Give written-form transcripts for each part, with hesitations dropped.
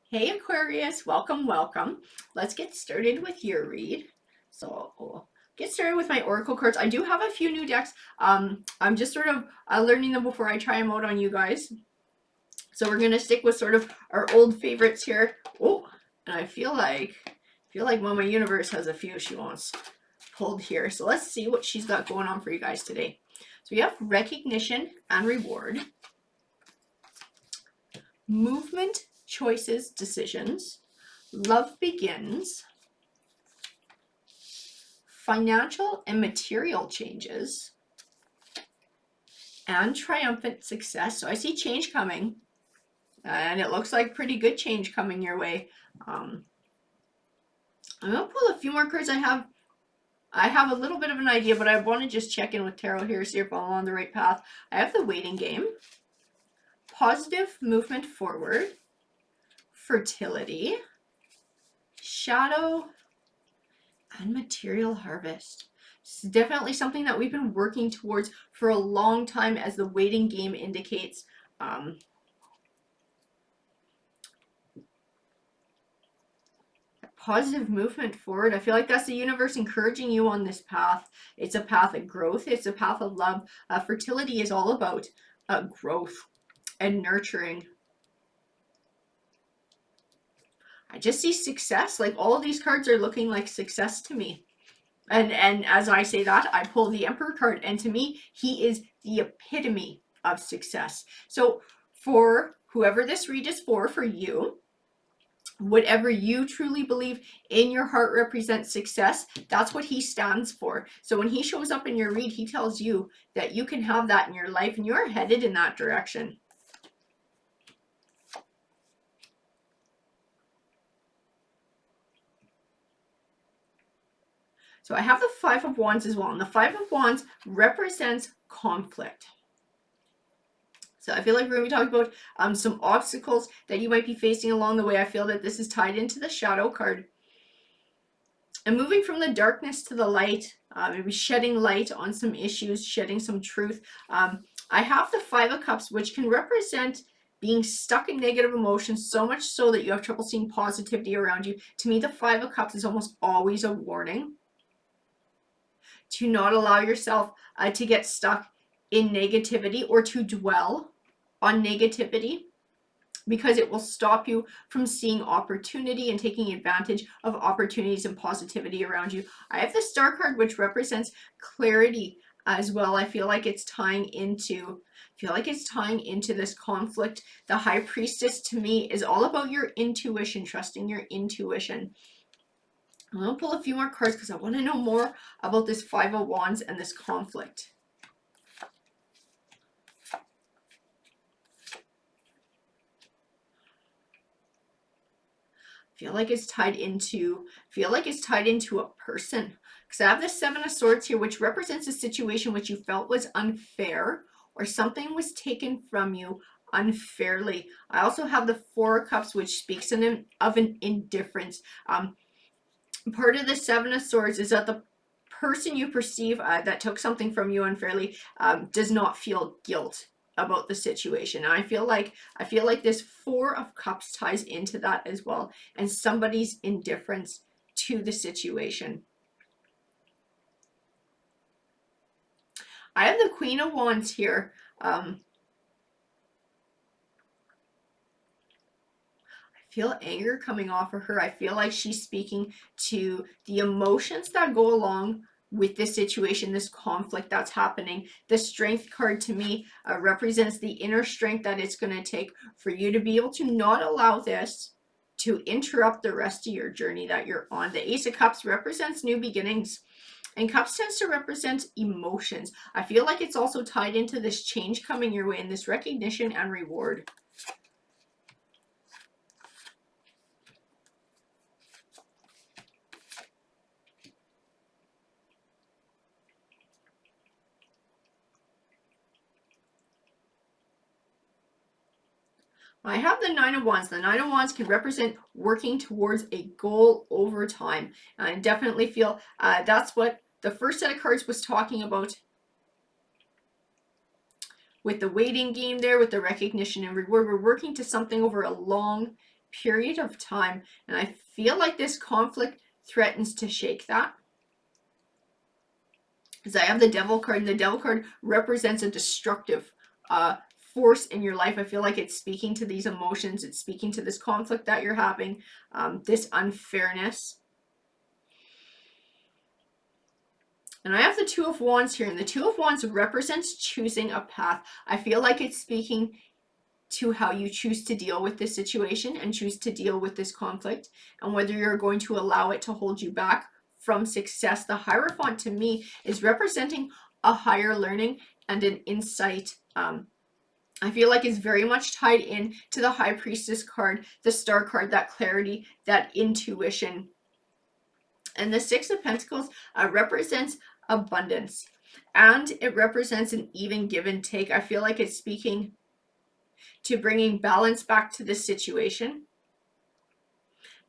Hey Aquarius, welcome, welcome. Let's get started with your read. So I'll get started with my oracle cards. I do have a few new decks. I'm just sort of learning them before I try them out on you guys. So we're gonna stick with sort of our old favorites here. Oh, and I feel like Mama Universe has a few she wants pulled here. So let's see what she's got going on for you guys today. So we have recognition and reward, movement, choices, decisions, love begins, financial and material changes, and triumphant success. So I see change coming, and it looks like pretty good change coming your way. I'm gonna pull a few more cards. I have a little bit of an idea, but I want to just check in with tarot here, see if I'm on the right path. I have the waiting game, positive movement forward, fertility, shadow, and material harvest. This is definitely something that we've been working towards for a long time, as the waiting game indicates. Positive movement forward. I feel like that's the universe encouraging you on this path. It's a path of growth. It's a path of love. Fertility is all about growth and nurturing. I just see success. Like, all of these cards are looking like success to me. And as I say that, I pull the Emperor card, and to me, he is the epitome of success. So for whoever this read is for you, whatever you truly believe in your heart represents success, that's what he stands for. So when he shows up in your read, he tells you that you can have that in your life, and you're headed in that direction. So I have the Five of Wands as well, and the Five of Wands represents conflict. So I feel like we're going to be talking about some obstacles that you might be facing along the way. I feel that this is tied into the Shadow card. And moving from the darkness to the light, maybe shedding light on some issues, shedding some truth. I have the Five of Cups, which can represent being stuck in negative emotions, so much so that you have trouble seeing positivity around you. To me, the Five of Cups is almost always a warning to not allow yourself to get stuck in negativity or to dwell on negativity, because it will stop you from seeing opportunity and taking advantage of opportunities and positivity around you. I have the Star card, which represents clarity as well. I feel like it's tying into this conflict. The High Priestess, to me, is all about your intuition, trusting your intuition. I'm going to pull a few more cards because I want to know more about this Five of Wands and this conflict. Feel like it's tied into a person, because I have the Seven of Swords here, which represents a situation which you felt was unfair, or something was taken from you unfairly. I also have the Four of Cups, which speaks of an indifference. Part of the Seven of Swords is that the person you perceive that took something from you unfairly does not feel guilt about the situation. And I feel like this Four of Cups ties into that as well, and somebody's indifference to the situation. I have the Queen of Wands here. I feel anger coming off of her. I feel like she's speaking to the emotions that go along with this situation, this conflict that's happening. The Strength card, to me, represents the inner strength that it's going to take for you to be able to not allow this to interrupt the rest of your journey that you're on. The Ace of Cups represents new beginnings, and Cups tends to represent emotions. I feel like it's also tied into this change coming your way, and this recognition and reward. I have the Nine of Wands. The Nine of Wands can represent working towards a goal over time. And I definitely feel that's what the first set of cards was talking about with the waiting game there, with the recognition and reward. We're working to something over a long period of time. And I feel like this conflict threatens to shake that. Because I have the Devil card, and the Devil card represents a destructive force in your life. I feel like it's speaking to these emotions. It's speaking to this conflict that you're having, this unfairness. And I have the Two of Wands here, and the Two of Wands represents choosing a path. I feel like it's speaking to how you choose to deal with this situation and choose to deal with this conflict, and whether you're going to allow it to hold you back from success. The Hierophant to me is representing a higher learning and an insight. I feel like is very much tied in to the High Priestess card, the Star card, that clarity, that intuition. And the Six of Pentacles represents abundance, and it represents an even give and take. I feel like it's speaking to bringing balance back to this situation,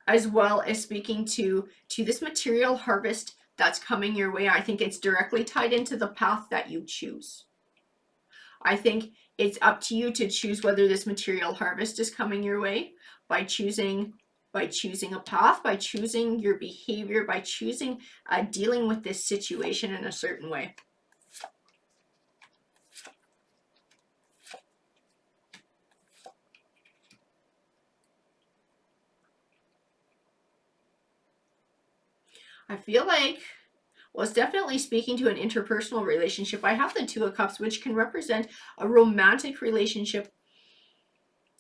as well as speaking to this material harvest that's coming your way. I think it's directly tied into the path that you choose. I think it's up to you to choose whether this material harvest is coming your way by choosing a path, by choosing your behavior, by choosing dealing with this situation in a certain way. I feel like, well, it's definitely speaking to an interpersonal relationship. I have the Two of Cups, which can represent a romantic relationship.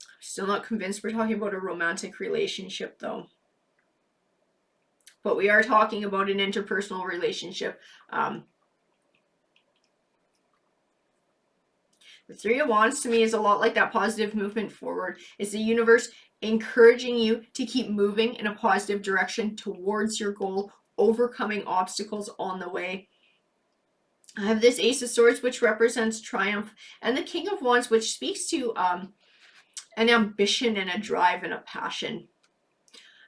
I'm still not convinced we're talking about a romantic relationship, though. But we are talking about an interpersonal relationship. The Three of Wands to me is a lot like that positive movement forward. It's the universe encouraging you to keep moving in a positive direction towards your goal, overcoming obstacles on the way. I have this Ace of Swords, which represents triumph, and the King of Wands, which speaks to an ambition and a drive and a passion.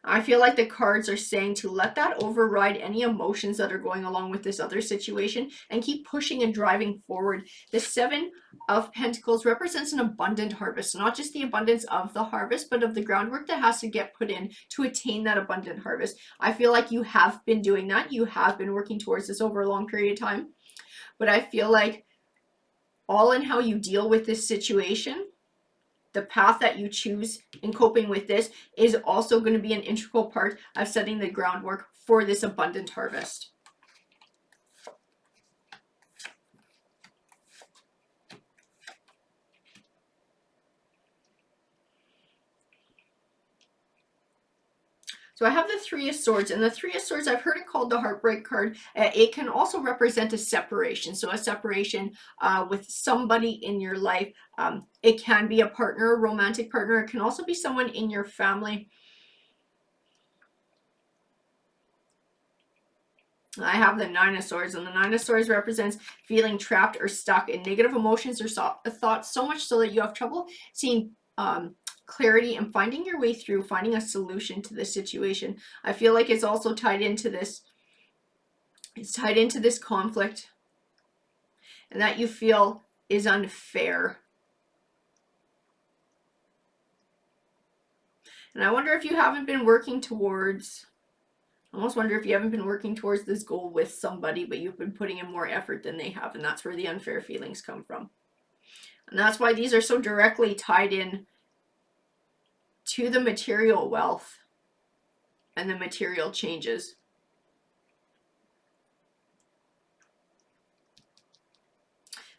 I feel like the cards are saying to let that override any emotions that are going along with this other situation and keep pushing and driving forward. The Seven of Pentacles represents an abundant harvest, not just the abundance of the harvest, but of the groundwork that has to get put in to attain that abundant harvest. I feel like you have been doing that. You have been working towards this over a long period of time. But I feel like all in how you deal with this situation, the path that you choose in coping with this is also going to be an integral part of setting the groundwork for this abundant harvest. So I have the Three of Swords, and the Three of Swords, I've heard it called the Heartbreak card. It can also represent a separation. So a separation with somebody in your life. It can be a partner, a romantic partner. It can also be someone in your family. I have the Nine of Swords, and the Nine of Swords represents feeling trapped or stuck in negative emotions or thoughts, so much so that you have trouble seeing clarity and finding your way through, finding a solution to this situation. I feel like it's also tied into this. It's tied into this conflict, and that you feel is unfair. And I wonder if you haven't been working towards, I almost wonder if you haven't been working towards this goal with somebody, but you've been putting in more effort than they have, and that's where the unfair feelings come from. And that's why these are so directly tied in to the material wealth and the material changes.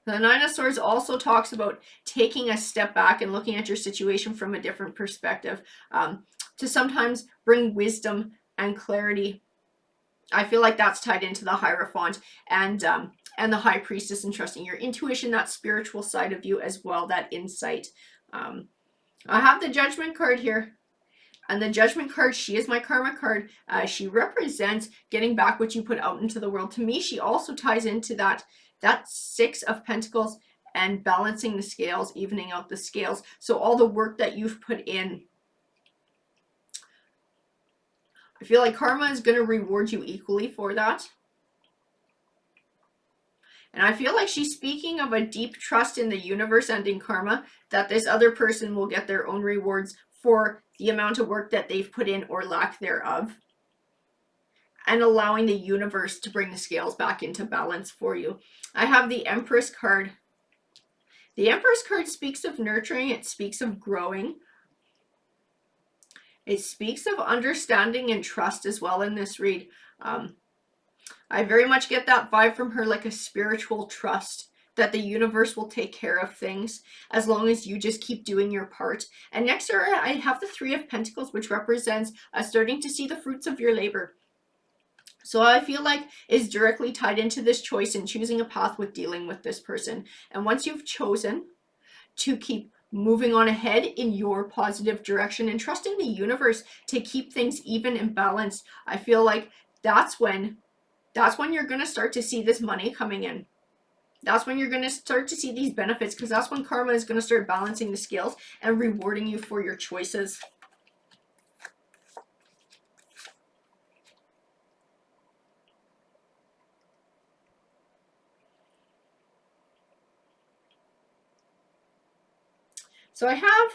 The Nine of Swords also talks about taking a step back and looking at your situation from a different perspective, to sometimes bring wisdom and clarity. I feel like that's tied into the Hierophant and the High Priestess, and trusting your intuition, that spiritual side of you as well, that insight. I have the Judgment card here. And the Judgment card, she is my karma card. She represents getting back what you put out into the world. To me, she also ties into that Six of Pentacles and balancing the scales, evening out the scales. So all the work that you've put in, I feel like karma is going to reward you equally for that. And I feel like she's speaking of a deep trust in the universe and in karma, that this other person will get their own rewards for the amount of work that they've put in or lack thereof, and allowing the universe to bring the scales back into balance for you. I have the Empress card. The Empress card speaks of nurturing. It speaks of growing. It speaks of understanding and trust as well in this read. I very much get that vibe from her, like a spiritual trust that the universe will take care of things as long as you just keep doing your part. And next to her, I have the Three of Pentacles, which represents starting to see the fruits of your labor. So I feel like is directly tied into this choice and choosing a path with dealing with this person. And once you've chosen to keep moving on ahead in your positive direction and trusting the universe to keep things even and balanced, I feel like that's when you're going to start to see this money coming in. That's when you're going to start to see these benefits, because that's when karma is going to start balancing the scales and rewarding you for your choices. So I have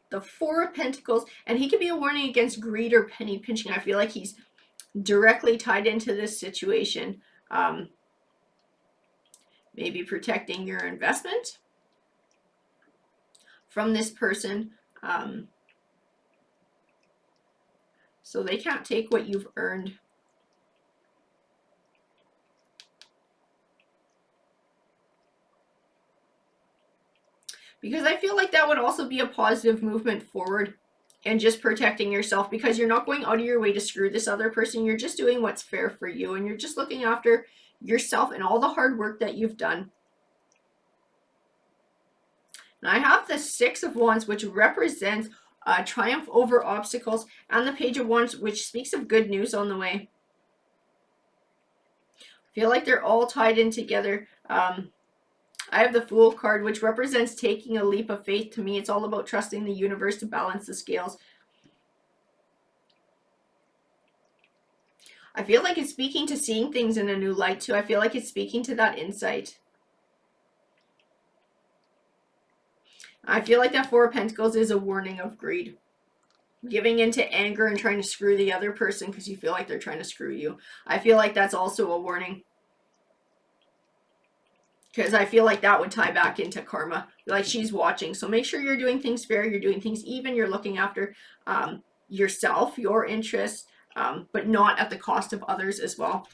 the Four of Pentacles, and he could be a warning against greed or penny pinching. I feel like he's directly tied into this situation. Maybe protecting your investment from this person. So they can't take what you've earned. Because I feel like that would also be a positive movement forward and just protecting yourself, because you're not going out of your way to screw this other person. You're just doing what's fair for you, and you're just looking after yourself and all the hard work that you've done. Now I have the Six of Wands, which represents triumph over obstacles, and the Page of Wands, which speaks of good news on the way. I feel like they're all tied in together. I have the Fool card, which represents taking a leap of faith. To me, it's all about trusting the universe to balance the scales. I feel like it's speaking to seeing things in a new light too. I feel like it's speaking to that insight. I feel like that Four of Pentacles is a warning of greed. Giving into anger and trying to screw the other person because you feel like they're trying to screw you. I feel like that's also a warning, because I feel like that would tie back into karma. Like she's watching. So make sure you're doing things fair. You're doing things even. You're looking after yourself, your interests, but not at the cost of others as well.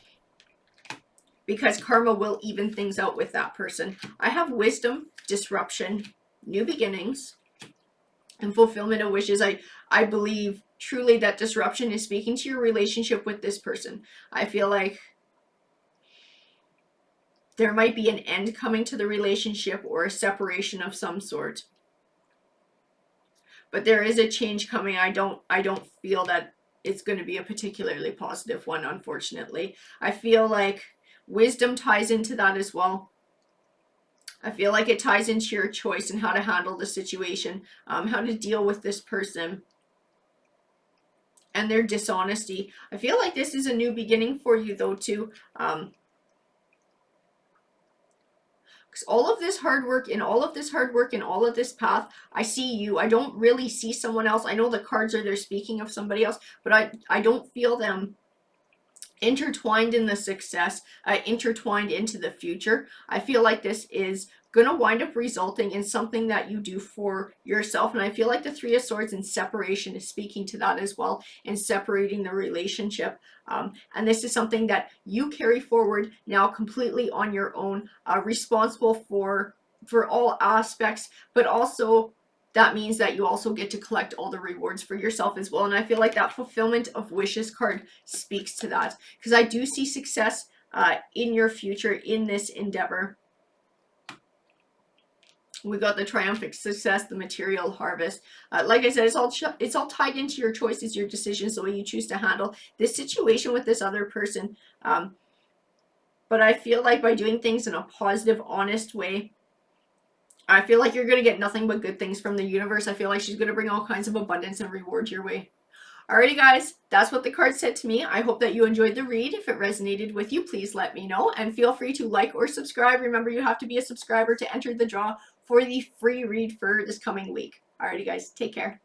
Because karma will even things out with that person. I have Wisdom, Disruption, New Beginnings, and Fulfillment of Wishes. I believe truly that disruption is speaking to your relationship with this person. I feel like there might be an end coming to the relationship or a separation of some sort. But there is a change coming. I don't feel that it's going to be a particularly positive one, unfortunately. I feel like Wisdom ties into that as well. I feel like it ties into your choice and how to handle the situation, how to deal with this person and their dishonesty. I feel like this is a new beginning for you though too. All of this hard work and all of this path, I see you. I don't really see someone else. I know the cards are there speaking of somebody else, but I don't feel them intertwined in the success, intertwined into the future. I feel like this is going to wind up resulting in something that you do for yourself. And I feel like the Three of Swords and separation is speaking to that as well, and separating the relationship. And this is something that you carry forward now completely on your own, responsible for all aspects, but also that means that you also get to collect all the rewards for yourself as well. And I feel like that Fulfillment of Wishes card speaks to that, because I do see success in your future in this endeavor. We got the triumphant success, the material harvest. Like I said, it's all tied into your choices, your decisions, the way you choose to handle this situation with this other person. But I feel like by doing things in a positive, honest way, I feel like you're going to get nothing but good things from the universe. I feel like she's going to bring all kinds of abundance and rewards your way. Alrighty guys, that's what the card said to me. I hope that you enjoyed the read. If it resonated with you, please let me know. And feel free to like or subscribe. Remember, you have to be a subscriber to enter the draw for the free read for this coming week. Alrighty, guys, take care.